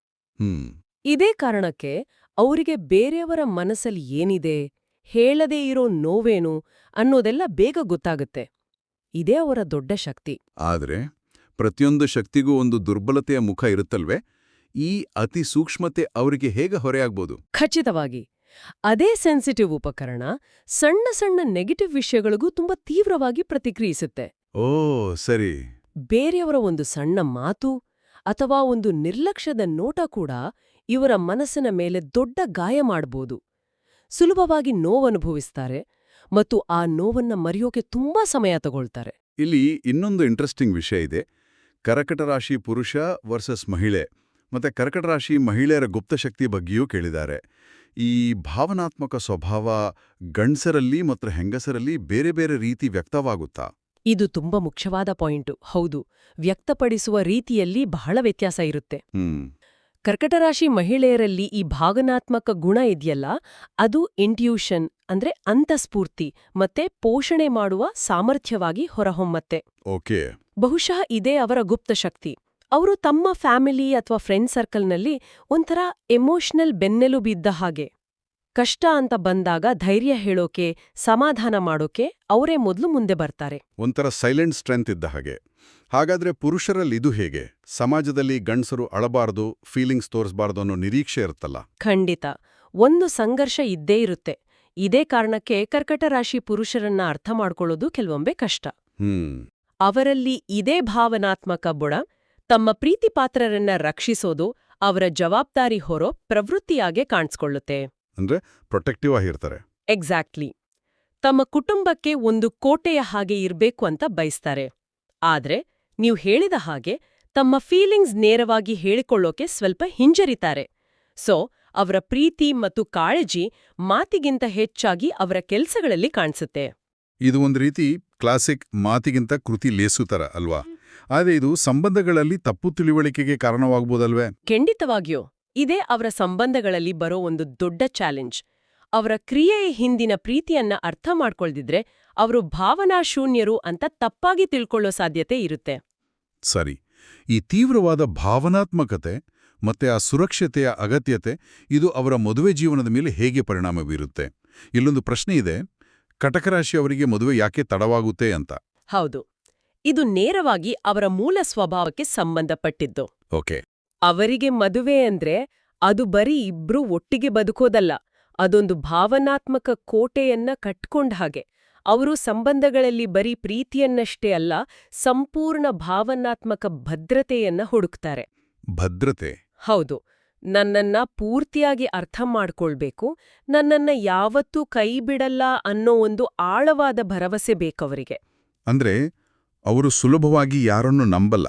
ಇದೇ ಕಾರಣಕ್ಕೆ ಅವರಿಗೆ ಬೇರೆಯವರ ಮನಸ್ಸಲ್ಲಿ ಏನಿದೆ, ಹೇಳದೇ ಇರೋ ನೋವೇನು ಅನ್ನೋದೆಲ್ಲ ಬೇಗ ಗೊತ್ತಾಗುತ್ತೆ. ಇದೇ ಅವರ ದೊಡ್ಡ ಶಕ್ತಿ. ಆದ್ರೆ ಪ್ರತಿಯೊಂದು ಶಕ್ತಿಗೂ ಒಂದು ದುರ್ಬಲತೆಯ ಮುಖ ಇರುತ್ತಲ್ವೇ? ಈ ಅತಿ ಸೂಕ್ಷ್ಮತೆ ಅವರಿಗೆ ಹೇಗೆ ಹೊರೆಯಾಗ್ಬೋದು? ಖಚಿತವಾಗಿ. ಅದೇ ಸೆನ್ಸಿಟಿವ್ ಉಪಕರಣ ಸಣ್ಣ ಸಣ್ಣ ನೆಗೆಟಿವ್ ವಿಷಯಗಳಿಗೂ ತುಂಬಾ ತೀವ್ರವಾಗಿ ಪ್ರತಿಕ್ರಿಯಿಸುತ್ತೆ. ಓ ಸರಿ. ಬೇರೆಯವರ ಒಂದು ಸಣ್ಣ ಮಾತು ಅಥವಾ ಒಂದು ನಿರ್ಲಕ್ಷ್ಯದ ನೋಟ ಕೂಡ ಇವರ ಮನಸ್ಸಿನ ಮೇಲೆ ದೊಡ್ಡ ಗಾಯ ಮಾಡ್ಬೋದು. ಸುಲಭವಾಗಿ ನೋವನುಭವಿಸ್ತಾರೆ ಮತ್ತು ಆ ನೋವನ್ನ ಮರೆಯೋಕೆ ತುಂಬಾ ಸಮಯ ತಗೊಳ್ತಾರೆ. ಇಲ್ಲಿ ಇನ್ನೊಂದು ಇಂಟ್ರೆಸ್ಟಿಂಗ್ ವಿಷಯ ಇದೆ. ಕರ್ಕಟ ರಾಶಿ ಪುರುಷ ವರ್ಸಸ್ ಮಹಿಳೆ ಮತ್ತೆ ಕರ್ಕಟ ರಾಶಿ ಮಹಿಳೆಯರ ಗುಪ್ತಶಕ್ತಿ ಬಗ್ಗೆಯೂ ಕೇಳಿದ್ದಾರೆ. ಈ ಭಾವನಾತ್ಮಕ ಸ್ವಭಾವ ಗಂಡಸರಲ್ಲಿ ಮತ್ತು ಹೆಂಗಸರಲ್ಲಿ ಬೇರೆ ಬೇರೆ ರೀತಿ ವ್ಯಕ್ತವಾಗುತ್ತಾ? ಇದು ತುಂಬಾ ಮುಖ್ಯವಾದ ಪಾಯಿಂಟು. ಹೌದು, ವ್ಯಕ್ತಪಡಿಸುವ ರೀತಿಯಲ್ಲಿ ಬಹಳ ವ್ಯತ್ಯಾಸ ಇರುತ್ತೆ. ಕರ್ಕಟರಾಶಿ ಮಹಿಳೆಯರಲ್ಲಿ ಈ ಭಾವನಾತ್ಮಕ ಗುಣ ಇದೆಯಲ್ಲ, ಅದು ಇಂಟ್ಯೂಷನ್ ಅಂದ್ರೆ ಅಂತಸ್ಫೂರ್ತಿ ಮತ್ತೆ ಪೋಷಣೆ ಮಾಡುವ ಸಾಮರ್ಥ್ಯವಾಗಿ ಹೊರಹೊಮ್ಮತ್ತೆ. ಓಕೆ. ಬಹುಶಃ ಇದೇ ಅವರ ಗುಪ್ತ ಶಕ್ತಿ. ಅವರು ತಮ್ಮ ಫ್ಯಾಮಿಲಿ ಅಥವಾ ಫ್ರೆಂಡ್ ಸರ್ಕಲ್ನಲ್ಲಿ ಒಂಥರ ಎಮೋಷನಲ್ ಬೆನ್ನೆಲುಬಿದ್ದ ಹಾಗೆ. ಕಷ್ಟ ಅಂತ ಬಂದಾಗ ಧೈರ್ಯ ಹೇಳೋಕೆ, ಸಮಾಧಾನ ಮಾಡೋಕೆ ಅವರೇ ಮೊದಲು ಮುಂದೆ ಬರ್ತಾರೆ. ಒಂಥರ ಸೈಲೆಂಟ್ ಸ್ಟ್ರೆಂತ್ ಇದ್ದ ಹಾಗೆ. ಹಾಗಾದ್ರೆ ಪುರುಷರಲ್ಲಿ ಇದು ಹೇಗೆ? ಸಮಾಜದಲ್ಲಿ ಗಂಡಸರು ಅಳಬಾರ್ದು, ಫೀಲಿಂಗ್ಸ್ ತೋರಿಸಬಾರ್ದು ಅನ್ನೋ ನಿರೀಕ್ಷೆ ಇರುತ್ತಲ್ಲ. ಖಂಡಿತ. ಒಂದು ಸಂಘರ್ಷ ಇದ್ದೇ ಇರುತ್ತೆ. ಇದೇ ಕಾರಣಕ್ಕೆ ಕರ್ಕಟ ರಾಶಿ ಪುರುಷರನ್ನ ಅರ್ಥ ಮಾಡ್ಕೊಳ್ಳೋದು ಕೆಲವೊಮ್ಮೆ ಕಷ್ಟ. ಅವರಲ್ಲಿ ಇದೇ ಭಾವನಾತ್ಮಕ ಬುಡ ತಮ್ಮ ಪ್ರೀತಿಪಾತ್ರರನ್ನ ರಕ್ಷಿಸೋದು ಅವರ ಜವಾಬ್ದಾರಿ ಹೊರೋ ಪ್ರವೃತ್ತಿಯಾಗೆ ಕಾಣಿಸ್ಕೊಳ್ಳುತ್ತೆ. ಅಂದ್ರೆ ಪ್ರೊಟೆಕ್ಟಿವ್ ಆಗಿರ್ತಾರೆ. ಎಕ್ಸಾಕ್ಟ್ಲಿ. ತಮ್ಮ ಕುಟುಂಬಕ್ಕೆ ಒಂದು ಕೋಟೆಯ ಹಾಗೆ ಇರ್ಬೇಕು ಅಂತ ಬಯಸ್ತಾರೆ. ಆದ್ರೆ ನೀವು ಹೇಳಿದ ಹಾಗೆ ತಮ್ಮ ಫೀಲಿಂಗ್ಸ್ ನೇರವಾಗಿ ಹೇಳಿಕೊಳ್ಳೋಕೆ ಸ್ವಲ್ಪ ಹಿಂಜರಿತಾರೆ. ಸೊ ಅವರ ಪ್ರೀತಿ ಮತ್ತು ಕಾಳಜಿ ಮಾತಿಗಿಂತ ಹೆಚ್ಚಾಗಿ ಅವರ ಕೆಲಸಗಳಲ್ಲಿ ಕಾಣಿಸುತ್ತೆ. ಇದು ಒಂದು ರೀತಿ ಕ್ಲಾಸಿಕ್ ಮಾತಿಗಿಂತ ಕೃತಿ ಲೇಸು ತರ ಅಲ್ವಾ? ಆದರೆ ಇದು ಸಂಬಂಧಗಳಲ್ಲಿ ತಪ್ಪು ತಿಳಿವಳಿಕೆಗೆ ಕಾರಣವಾಗಬಹುದಲ್ವೇ? ಖಂಡಿತವಾಗಿಯೂ ಇದೇ ಅವರ ಸಂಬಂಧಗಳಲ್ಲಿ ಬರೋ ಒಂದು ದೊಡ್ಡ ಚಾಲೆಂಜ್. ಅವರ ಕ್ರಿಯೆಯ ಹಿಂದಿನ ಪ್ರೀತಿಯನ್ನ ಅರ್ಥ ಮಾಡ್ಕೊಳ್ದಿದ್ರೆ ಅವರು ಭಾವನಾಶೂನ್ಯರು ಅಂತ ತಪ್ಪಾಗಿ ತಿಳ್ಕೊಳ್ಳೋ ಸಾಧ್ಯತೆ ಇರುತ್ತೆ. ಸರಿ, ಈ ತೀವ್ರವಾದ ಭಾವನಾತ್ಮಕತೆ ಮತ್ತೆ ಆ ಸುರಕ್ಷತೆಯ ಅಗತ್ಯತೆ ಇದು ಅವರ ಮದುವೆ ಜೀವನದ ಮೇಲೆ ಹೇಗೆ ಪರಿಣಾಮ ಬೀರುತ್ತೆ? ಇಲ್ಲೊಂದು ಪ್ರಶ್ನೆ ಇದೆ, ಕಟಕರಾಶಿ ಅವರಿಗೆ ಮದುವೆ ಯಾಕೆ ತಡವಾಗುತ್ತೆ ಅಂತ. ಹೌದು, ಇದು ನೇರವಾಗಿ ಅವರ ಮೂಲ ಸ್ವಭಾವಕ್ಕೆ ಸಂಬಂಧಪಟ್ಟಿದ್ದು. ಓಕೆ. ಅವರಿಗೆ ಮದುವೆ ಅಂದ್ರೆ ಅದು ಬರೀ ಇಬ್ರು ಒಟ್ಟಿಗೆ ಬದುಕೋದಲ್ಲ, ಅದೊಂದು ಭಾವನಾತ್ಮಕ ಕೋಟೆಯನ್ನ ಕಟ್ಕೊಂಡ ಹಾಗೆ. ಅವರು ಸಂಬಂಧಗಳಲ್ಲಿ ಬರೀ ಪ್ರೀತಿಯನ್ನಷ್ಟೇ ಅಲ್ಲ, ಸಂಪೂರ್ಣ ಭಾವನಾತ್ಮಕ ಭದ್ರತೆಯನ್ನ ಹುಡುಕ್ತಾರೆ. ಭದ್ರತೆ? ಹೌದು. ನನ್ನನ್ನ ಪೂರ್ತಿಯಾಗಿ ಅರ್ಥ ಮಾಡ್ಕೊಳ್ಬೇಕು, ನನ್ನನ್ನ ಯಾವತ್ತೂ ಕೈ ಬಿಡಲ್ಲ ಅನ್ನೋ ಒಂದು ಆಳವಾದ ಭರವಸೆ ಬೇಕವರಿಗೆ. ಅಂದ್ರೆ ಅವರು ಸುಲಭವಾಗಿ ಯಾರನ್ನೂ ನಂಬಲ್ಲ,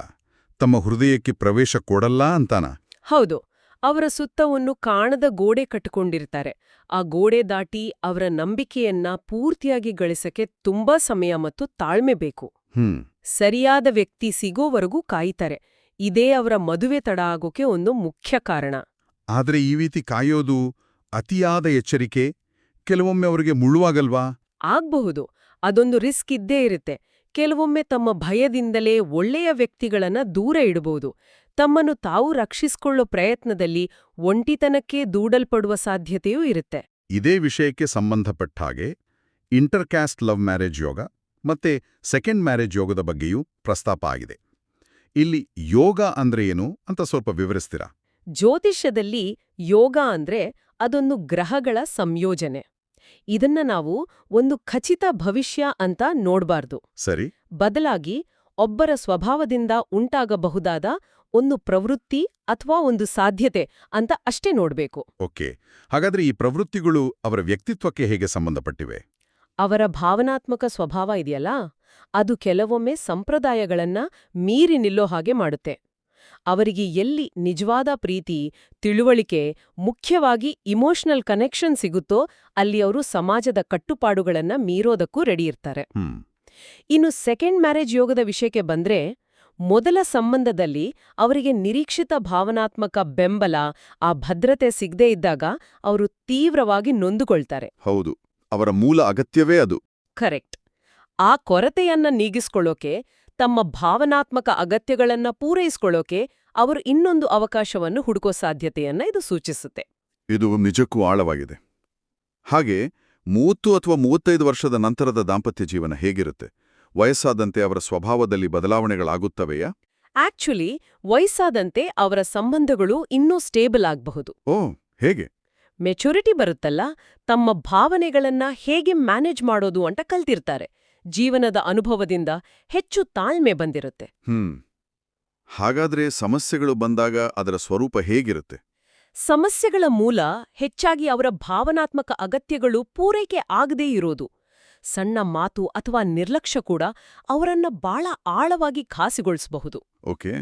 ತಮ್ಮ ಹೃದಯಕ್ಕೆ ಪ್ರವೇಶ ಕೊಡಲ್ಲ ಅಂತಾನ? ಹೌದು. ಅವರ ಸುತ್ತ ಒಂದು ಕಾಣದ ಗೋಡೆ ಕಟ್ಟಿಕೊಂಡಿರ್ತಾರೆ. ಆ ಗೋಡೆ ದಾಟಿ ಅವರ ನಂಬಿಕೆಯನ್ನ ಪೂರ್ತಿಯಾಗಿ ಗಳಿಸಕ್ಕೆ ತುಂಬಾ ಸಮಯ ಮತ್ತು ತಾಳ್ಮೆ ಬೇಕು. ಸರಿಯಾದ ವ್ಯಕ್ತಿ ಸಿಗೋವರೆಗೂ ಕಾಯ್ತಾರೆ. ಇದೇ ಅವರ ಮದುವೆ ತಡ ಆಗೋಕೆ ಒಂದು ಮುಖ್ಯ ಕಾರಣ. ಆದ್ರೆ ಈ ರೀತಿ ಕಾಯೋದು ಅತಿಯಾದ ಎಚ್ಚರಿಕೆ ಕೆಲವೊಮ್ಮೆ ಅವರಿಗೆ ಮುಳ್ಳುವಾಗಲ್ವಾ? ಆಗ್ಬಹುದು. ಅದೊಂದು ರಿಸ್ಕ್ ಇದ್ದೇ ಇರುತ್ತೆ. ಕೆಲವೊಮ್ಮೆ ತಮ್ಮ ಭಯದಿಂದಲೇ ಒಳ್ಳೆಯ ವ್ಯಕ್ತಿಗಳನ್ನ ದೂರ ಇಡಬಹುದು. ತಮ್ಮನ್ನು ತಾವು ರಕ್ಷಿಸಿಕೊಳ್ಳೋ ಪ್ರಯತ್ನದಲ್ಲಿ ಒಂಟಿತನಕ್ಕೆ ದೂಡಲ್ಪಡುವ ಸಾಧ್ಯತೆಯೂ ಇರುತ್ತೆ. ಇದೇ ವಿಷಯಕ್ಕೆ ಸಂಬಂಧಪಟ್ಟ ಹಾಗೆ ಇಂಟರ್ಕ್ಯಾಸ್ಟ್ ಲವ್ ಮ್ಯಾರೇಜ್ ಯೋಗ ಮತ್ತೆ ಸೆಕೆಂಡ್ ಮ್ಯಾರೇಜ್ ಯೋಗದ ಬಗ್ಗೆಯೂ ಪ್ರಸ್ತಾಪ ಆಗಿದೆ. ಇಲ್ಲಿ ಯೋಗ ಅಂದ್ರೆ ಏನು ಅಂತ ಸ್ವಲ್ಪ ವಿವರಿಸ್ತೀರಾ? ಜ್ಯೋತಿಷ್ಯದಲ್ಲಿ ಯೋಗ ಅಂದ್ರೆ ಅದೊಂದು ಗ್ರಹಗಳ ಸಂಯೋಜನೆ. ಇದನ್ನ ನಾವು ಒಂದು ಖಚಿತ ಭವಿಷ್ಯ ಅಂತ ನೋಡ್ಬಾರ್ದು. ಸರಿ. ಬದಲಾಗಿ ಒಬ್ಬರ ಸ್ವಭಾವದಿಂದ ಉಂಟಾಗಬಹುದಾದ ಒಂದು ಪ್ರವೃತ್ತಿ ಅಥವಾ ಒಂದು ಸಾಧ್ಯತೆ ಅಂತ ಅಷ್ಟೇ ನೋಡ್ಬೇಕು. ಓಕೆ. ಹಾಗಾದ್ರೆ ಈ ಪ್ರವೃತ್ತಿಗಳು ಅವರ ವ್ಯಕ್ತಿತ್ವಕ್ಕೆ ಹೇಗೆ ಸಂಬಂಧಪಟ್ಟಿವೆ? ಅವರ ಭಾವನಾತ್ಮಕ ಸ್ವಭಾವ ಇದೆಯಲ್ಲ, ಅದು ಕೆಲವೊಮ್ಮೆ ಸಂಪ್ರದಾಯಗಳನ್ನ ಮೀರಿ ನಿಲ್ಲೋ ಹಾಗೆ ಮಾಡುತ್ತೆ. ಅವರಿಗೆ ಎಲ್ಲಿ ನಿಜವಾದ ಪ್ರೀತಿ, ತಿಳುವಳಿಕೆ, ಮುಖ್ಯವಾಗಿ ಇಮೋಷನಲ್ ಕನೆಕ್ಷನ್ ಸಿಗುತ್ತೋ ಅಲ್ಲಿ ಅವರು ಸಮಾಜದ ಕಟ್ಟುಪಾಡುಗಳನ್ನ ಮೀರೋದಕ್ಕೂ ರೆಡಿಯಿರ್ತಾರೆ. ಇನ್ನು ಸೆಕೆಂಡ್ ಮ್ಯಾರೇಜ್ ಯೋಗದ ವಿಷಯಕ್ಕೆ ಬಂದ್ರೆ, ಮೊದಲ ಸಂಬಂಧದಲ್ಲಿ ಅವರಿಗೆ ನಿರೀಕ್ಷಿತ ಭಾವನಾತ್ಮಕ ಬೆಂಬಲ, ಆ ಭದ್ರತೆ ಸಿಗದೇ ಇದ್ದಾಗ ಅವರು ತೀವ್ರವಾಗಿ ನೊಂದುಕೊಳ್ತಾರೆ. ಹೌದು, ಅವರ ಮೂಲ ಅಗತ್ಯವೇ ಅದು. ಕರೆಕ್ಟ್. ಆ ಕೊರತೆಯನ್ನ ನೀಗಿಸ್ಕೊಳ್ಳೋಕೆ, ತಮ್ಮ ಭಾವನಾತ್ಮಕ ಅಗತ್ಯಗಳನ್ನ ಪೂರೈಸ್ಕೊಳ್ಳೋಕೆ ಅವರು ಇನ್ನೊಂದು ಅವಕಾಶವನ್ನು ಹುಡುಕೋ ಸಾಧ್ಯತೆಯನ್ನ ಇದು ಸೂಚಿಸುತ್ತೆ. ಇದು ನಿಜಕ್ಕೂ ಆಳವಾಗಿದೆ. ಹಾಗೆ 30 ಅಥವಾ 35 ವರ್ಷದ ನಂತರದ ದಾಂಪತ್ಯ ಜೀವನ ಹೇಗಿರುತ್ತೆ? ವಯಸ್ಸಾದಂತೆ ಅವರ ಸ್ವಭಾವದಲ್ಲಿ ಬದಲಾವಣೆಗಳಾಗುತ್ತವೆಯಾ? ಆಕ್ಚುಲಿ ವಯಸ್ಸಾದಂತೆ ಅವರ ಸಂಬಂಧಗಳು ಇನ್ನೂ ಸ್ಟೇಬಲ್ ಆಗಬಹುದು. ಓ, ಹೇಗೆ? ಮೆಚುರಿಟಿ ಬರುತ್ತಲ್ಲ, ತಮ್ಮ ಭಾವನೆಗಳನ್ನ ಹೇಗೆ ಮ್ಯಾನೇಜ್ ಮಾಡೋದು ಅಂತ ಕಲ್ತಿರ್ತಾರೆ. ಜೀವನದ ಅನುಭವದಿಂದ ಹೆಚ್ಚು ತಾಳ್ಮೆ ಬಂದಿರುತ್ತೆ. ಹಾಗಾದ್ರೆ ಸಮಸ್ಯೆಗಳು ಬಂದಾಗ ಅದರ ಸ್ವರೂಪ ಹೇಗಿರುತ್ತೆ? ಸಮಸ್ಯೆಗಳ ಮೂಲ ಹೆಚ್ಚಾಗಿ ಅವರ ಭಾವನಾತ್ಮಕ ಅಗತ್ಯಗಳು ಪೂರೈಕೆ ಆಗದೇ ಇರೋದು. ಸಣ್ಣ ಮಾತು ಅಥವಾ ನಿರ್ಲಕ್ಷ್ಯ ಕೂಡ ಅವರನ್ನ ಬಾಳ ಆಳವಾಗಿ ಖಾಸಿಗೊಳಿಸಬಹುದು. ಓಕೆ.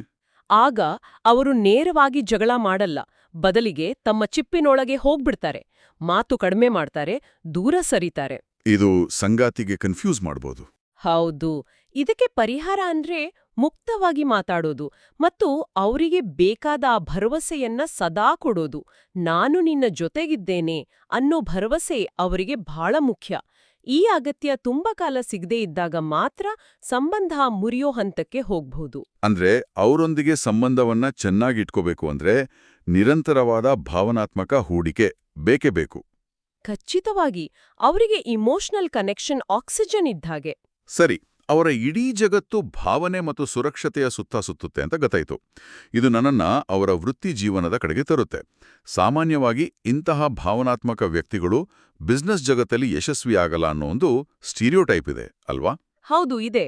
ಆಗ ಅವರು ನೇರವಾಗಿ ಜಗಳ ಮಾಡಲ್ಲ, ಬದಲಿಗೆ ತಮ್ಮ ಚಿಪ್ಪಿನೊಳಗೆ ಹೋಗ್ಬಿಡ್ತಾರೆ, ಮಾತು ಕಡಿಮೆ ಮಾಡ್ತಾರೆ, ದೂರ ಸರಿತಾರೆ. ಇದು ಸಂಗಾತಿಗೆ ಕನ್ಫ್ಯೂಸ್ ಮಾಡ್ಬೋದು. ಹೌದು. ಇದಕ್ಕೆ ಪರಿಹಾರ ಅಂದ್ರೆ ಮುಕ್ತವಾಗಿ ಮಾತಾಡೋದು ಮತ್ತು ಅವರಿಗೆ ಬೇಕಾದ ಆ ಭರವಸೆಯನ್ನ ಸದಾ ಕೊಡೋದು. ನಾನು ನಿನ್ನ ಜೊತೆಗಿದ್ದೇನೆ ಅನ್ನೋ ಭರವಸೆ ಅವರಿಗೆ ಬಹಳ ಮುಖ್ಯ. ಈ ಅಗತ್ಯ ತುಂಬಾ ಕಾಲ ಸಿಗದೇ ಇದ್ದಾಗ ಮಾತ್ರ ಸಂಬಂಧ ಮುರಿಯೋ ಹಂತಕ್ಕೆ ಹೋಗ್ಬಹುದು. ಅಂದ್ರೆ ಅವರೊಂದಿಗೆ ಸಂಬಂಧವನ್ನ ಚೆನ್ನಾಗಿಟ್ಕೋಬೇಕು ಅಂದ್ರೆ ನಿರಂತರವಾದ ಭಾವನಾತ್ಮಕ ಹೂಡಿಕೆ ಬೇಕೇ ಬೇಕು. ಖಚಿತವಾಗಿ. ಅವರಿಗೆ ಇಮೋಷನಲ್ ಕನೆಕ್ಷನ್ ಆಕ್ಸಿಜನ್ ಇದ್ದಾಗೆ. ಸರಿ, ಅವರ ಇಡೀ ಜಗತ್ತು ಭಾವನೆ ಮತ್ತು ಸುರಕ್ಷತೆಯ ಸುತ್ತ ಸುತ್ತುತ್ತೆ ಅಂತ ಗೊತ್ತಾಯ್ತು. ಇದು ನನ್ನನ್ನ ಅವರ ವೃತ್ತಿ ಜೀವನದ ಕಡೆಗೆ ತರುತ್ತೆ. ಸಾಮಾನ್ಯವಾಗಿ ಇಂತಹ ಭಾವನಾತ್ಮಕ ವ್ಯಕ್ತಿಗಳು ಬಿಸ್ನೆಸ್ ಜಗತ್ತಲ್ಲಿ ಯಶಸ್ವಿಯಾಗಲ್ಲ ಅನ್ನೋ ಒಂದು ಸ್ಟೀರಿಯೋಟೈಪ್ ಇದೆ ಅಲ್ವಾ? ಹೌದು, ಇದೆ.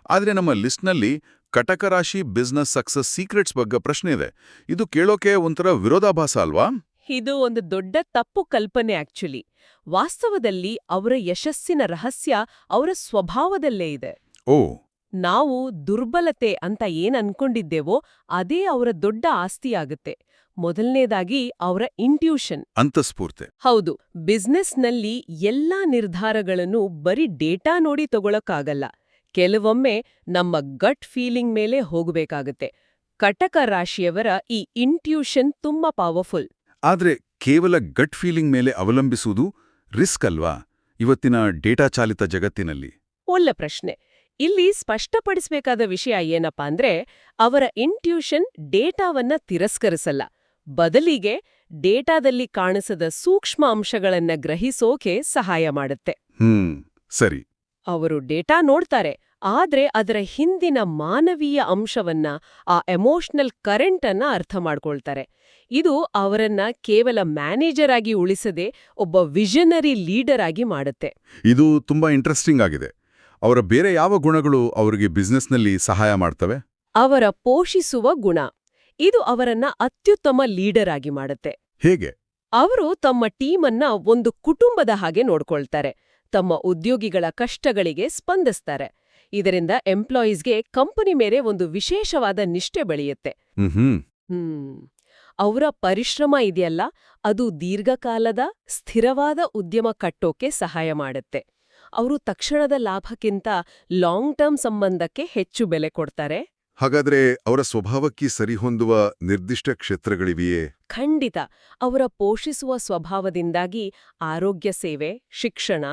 ಆದ್ರೆ ನಮ್ಮ ಲಿಸ್ಟ್ನಲ್ಲಿ ಕಟಕರಾಶಿ ಬಿಸ್ನೆಸ್ ಸಕ್ಸಸ್ ಸೀಕ್ರೆಟ್ಸ್ ಬಗ್ಗೆ ಪ್ರಶ್ನೆ ಇದೆ. ಇದು ಕೇಳೋಕೆ ಒಂಥರ ವಿರೋಧಾಭಾಸ ಅಲ್ವಾ? ಇದು ಒಂದು ದೊಡ್ಡ ತಪ್ಪು ಕಲ್ಪನೆ ಆಕ್ಚುಲಿ. ವಾಸ್ತವದಲ್ಲಿ ಅವರ ಯಶಸ್ಸಿನ ರಹಸ್ಯ ಅವರ ಸ್ವಭಾವದಲ್ಲೇ ಇದೆ. ಓ. ನಾವು ದುರ್ಬಲತೆ ಅಂತ ಏನ್ ಅನ್ಕೊಂಡಿದ್ದೇವೋ ಅದೇ ಅವರ ದೊಡ್ಡ ಆಸ್ತಿಯಾಗುತ್ತೆ. ಮೊದಲನೇದಾಗಿ ಅವರ ಇಂಟ್ಯೂಷನ್, ಅಂತಸ್ಫೂರ್ತಿ. ಹೌದು. ಬಿಸ್ನೆಸ್ನಲ್ಲಿ ಎಲ್ಲಾ ನಿರ್ಧಾರಗಳನ್ನು ಬರೀ ಡೇಟಾ ನೋಡಿ ತಗೊಳಕ್ಕಾಗಲ್ಲ. ಕೆಲವೊಮ್ಮೆ ನಮ್ಮ ಗಟ್ ಫೀಲಿಂಗ್ ಮೇಲೆ ಹೋಗಬೇಕಾಗತ್ತೆ. ಕಟಕ ರಾಶಿಯವರ ಈ ಇಂಟ್ಯೂಷನ್ ತುಂಬಾ ಪವರ್ಫುಲ್. ಆದ್ರೆ ಕೇವಲ ಗಟ್ ಫೀಲಿಂಗ್ ಮೇಲೆ ಅವಲಂಬಿಸುವುದು ರಿಸ್ಕ್ ಅಲ್ವಾ ಇವತ್ತಿನ ಡೇಟಾ ಚಾಲಿತ ಜಗತ್ತಿನಲ್ಲಿ? ಒಳ್ಳೆ ಪ್ರಶ್ನೆ. ಇಲ್ಲಿ ಸ್ಪಷ್ಟಪಡಿಸಬೇಕಾದ ವಿಷಯ ಏನಪ್ಪಾ ಅಂದ್ರೆ, ಅವರ ಇಂಟ್ಯೂಷನ್ ಡೇಟಾವನ್ನ ತಿರಸ್ಕರಿಸಲ್ಲ. ಬದಲಿಗೆ ಡೇಟಾದಲ್ಲಿ ಕಾಣಿಸದ ಸೂಕ್ಷ್ಮ ಅಂಶಗಳನ್ನ ಗ್ರಹಿಸೋಕೆ ಸಹಾಯ ಮಾಡುತ್ತೆ. ಸರಿ. ಅವರು ಡೇಟಾ ನೋಡ್ತಾರೆ, ಆದ್ರೆ ಅದರ ಹಿಂದಿನ ಮಾನವೀಯ ಅಂಶವನ್ನ, ಆ ಎಮೋಷನಲ್ ಕರೆಂಟ್ ಅನ್ನ ಅರ್ಥ ಮಾಡ್ಕೊಳ್ತಾರೆ. ಇದು ಅವರನ್ನ ಕೇವಲ ಮ್ಯಾನೇಜರ್ ಆಗಿ ಉಳಿಸದೆ ಒಬ್ಬ ವಿಷನರಿ ಲೀಡರ್ ಆಗಿ ಮಾಡುತ್ತೆ. ಇದು ತುಂಬಾ ಇಂಟ್ರೆಸ್ಟಿಂಗ್ ಆಗಿದೆ. ಅವರ ಬೇರೆ ಯಾವ ಗುಣಗಳು ಅವರಿಗೆ ಬಿಸ್ನೆಸ್ನಲ್ಲಿ ಸಹಾಯ ಮಾಡ್ತವೆ? ಅವರ ಪೋಷಿಸುವ ಗುಣ ಇದು ಅವರನ್ನ ಅತ್ಯುತ್ತಮ ಲೀಡರ್ ಆಗಿ ಮಾಡುತ್ತೆ. ಹೇಗೆ? ಅವರು ತಮ್ಮ ಟೀಮನ್ನ ಒಂದು ಕುಟುಂಬದ ಹಾಗೆ ನೋಡ್ಕೊಳ್ತಾರೆ. ತಮ್ಮ ಉದ್ಯೋಗಿಗಳ ಕಷ್ಟಗಳಿಗೆ ಸ್ಪಂದಿಸ್ತಾರೆ. ಇದರಿಂದ ಎಂಪ್ಲಾಯೀಸ್ಗೆ ಕಂಪನಿ ಮೇಲೆ ಒಂದು ವಿಶೇಷವಾದ ನಿಷ್ಠೆ ಬೆಳೆಯುತ್ತೆ. ಅವರ ಪರಿಶ್ರಮ ಇದೆಯಲ್ಲ, ಅದು ದೀರ್ಘಕಾಲದ ಸ್ಥಿರವಾದ ಉದ್ಯಮ ಕಟ್ಟೋಕೆ ಸಹಾಯ ಮಾಡುತ್ತೆ. ಅವರು ತಕ್ಷಣದ ಲಾಭಕ್ಕಿಂತ ಲಾಂಗ್ ಟರ್ಮ್ ಸಂಬಂಧಕ್ಕೆ ಹೆಚ್ಚು ಬೆಲೆ ಕೊಡ್ತಾರೆ. ಹಾಗಾದ್ರೆ ಅವರ ಸ್ವಭಾವಕ್ಕೆ ಸರಿಹೊಂದುವ ನಿರ್ದಿಷ್ಟ ಕ್ಷೇತ್ರಗಳಿವೆಯೇ? ಖಂಡಿತ. ಅವರ ಪೋಷಿಸುವ ಸ್ವಭಾವದಿಂದಾಗಿ ಆರೋಗ್ಯ ಸೇವೆ, ಶಿಕ್ಷಣ,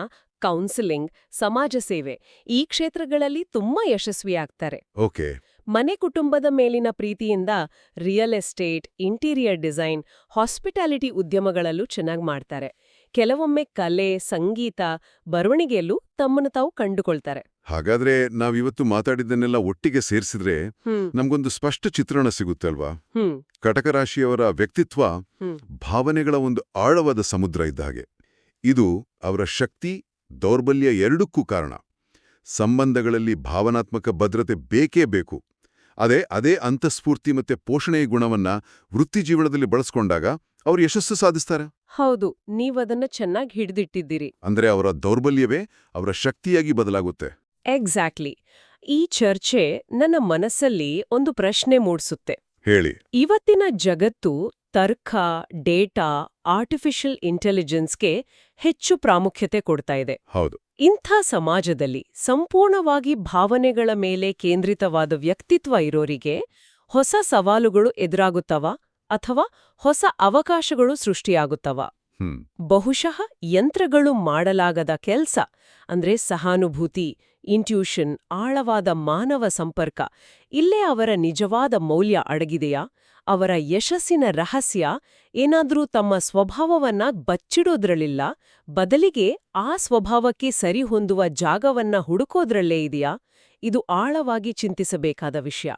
ಕೌನ್ಸಿಲಿಂಗ್, ಸಮಾಜ ಸೇವೆ ಈ ಕ್ಷೇತ್ರಗಳಲ್ಲಿ ತುಂಬಾ ಯಶಸ್ವಿಯಾಗ್ತಾರೆ. ಓಕೆ. ಮನೆ ಕುಟುಂಬದ ಮೇಲಿನ ಪ್ರೀತಿಯಿಂದ real estate, interior design, hospitality ಉದ್ಯಮಗಳಲ್ಲೂ ಚೆನ್ನಾಗಿ ಮಾಡ್ತಾರೆ. ಕೆಲವೊಮ್ಮೆ ಕಲೆ, ಸಂಗೀತ, ಬರವಣಿಗೆಯಲ್ಲೂ ತಮ್ಮನ್ನು ತಾವು ಕಂಡುಕೊಳ್ತಾರೆ. ಹಾಗಾದ್ರೆ ನಾವಿವತ್ತು ಮಾತಾಡಿದ್ದನ್ನೆಲ್ಲ ಒಟ್ಟಿಗೆ ಸೇರಿಸಿದ್ರೆ ನಮ್ಗೊಂದು ಸ್ಪಷ್ಟ ಚಿತ್ರಣ ಸಿಗುತ್ತೆ ಅಲ್ವಾ? ಕಟಕ ರಾಶಿಯವರ ವ್ಯಕ್ತಿತ್ವ ಭಾವನೆಗಳ ಒಂದು ಆಳವಾದ ಸಮುದ್ರ ಇದ್ದ ಹಾಗೆ. ಇದು ಅವರ ಶಕ್ತಿ, ದೌರ್ಬಲ್ಯ ಎರಡಕ್ಕೂ ಕಾರಣ. ಸಂಬಂಧಗಳಲ್ಲಿ ಭಾವನಾತ್ಮಕ ಭದ್ರತೆ ಬೇಕೇ ಬೇಕು. ಅದೇ ಅಂತಃಸ್ಫೂರ್ತಿ ಮತ್ತೆ ಪೋಷಣೆಯ ಗುಣವನ್ನ ವೃತ್ತಿಜೀವನದಲ್ಲಿ ಬಳಸ್ಕೊಂಡಾಗ ಅವ್ರು ಯಶಸ್ಸು ಸಾಧಿಸ್ತಾರೆ. ಹೌದು, ನೀವದನ್ನ ಚೆನ್ನಾಗಿ ಹಿಡಿದಿಟ್ಟಿದ್ದೀರಿ. ಅಂದ್ರೆ ಅವರ ದೌರ್ಬಲ್ಯವೇ ಅವರ ಶಕ್ತಿಯಾಗಿ ಬದಲಾಗುತ್ತೆ. ಎಕ್ಸಾಕ್ಟ್ಲಿ. ಈ ಚರ್ಚೆ ನನ್ನ ಮನಸ್ಸಲ್ಲಿ ಒಂದು ಪ್ರಶ್ನೆ ಮೂಡಿಸುತ್ತೆ. ಹೇಳಿ. ಇವತ್ತಿನ ಜಗತ್ತು ತರ್ಕ, ಡೇಟಾ, ಆರ್ಟಿಫಿಷಿಯಲ್ ಇಂಟೆಲಿಜೆನ್ಸ್ಗೆ ಹೆಚ್ಚು ಪ್ರಾಮುಖ್ಯತೆ ಕೊಡ್ತಾ ಇದೆ. ಹೌದು. ಇಂಥ ಸಮಾಜದಲ್ಲಿ ಸಂಪೂರ್ಣವಾಗಿ ಭಾವನೆಗಳ ಮೇಲೆ ಕೇಂದ್ರಿತವಾದ ವ್ಯಕ್ತಿತ್ವ ಇರೋರಿಗೆ ಹೊಸ ಸವಾಲುಗಳು ಎದುರಾಗುತ್ತವಾ ಅಥವಾ ಹೊಸ ಅವಕಾಶಗಳು ಸೃಷ್ಟಿಯಾಗುತ್ತವಾ? ಬಹುಶಃ ಯಂತ್ರಗಳು ಮಾಡಲಾಗದ ಕೆಲ್ಸ ಅಂದ್ರೆ ಸಹಾನುಭೂತಿ, ಇಂಟ್ಯೂಷನ್, ಆಳವಾದ ಮಾನವ ಸಂಪರ್ಕ, ಇಲ್ಲೇ ಅವರ ನಿಜವಾದ ಮೌಲ್ಯ ಅಡಗಿದೆಯಾ? ಅವರ ಯಶಸ್ಸಿನ ರಹಸ್ಯ ಏನಾದ್ರೂ ತಮ್ಮ ಸ್ವಭಾವವನ್ನ ಬಚ್ಚಿಡೋದ್ರಲ್ಲಿಲ್ಲ, ಬದಲಿಗೆ ಆ ಸ್ವಭಾವಕ್ಕೆ ಸರಿಹೊಂದುವ ಜಾಗವನ್ನ ಹುಡುಕೋದ್ರಲ್ಲೇ ಇದೆಯಾ? ಇದು ಆಳವಾಗಿ ಚಿಂತಿಸಬೇಕಾದ ವಿಷಯ.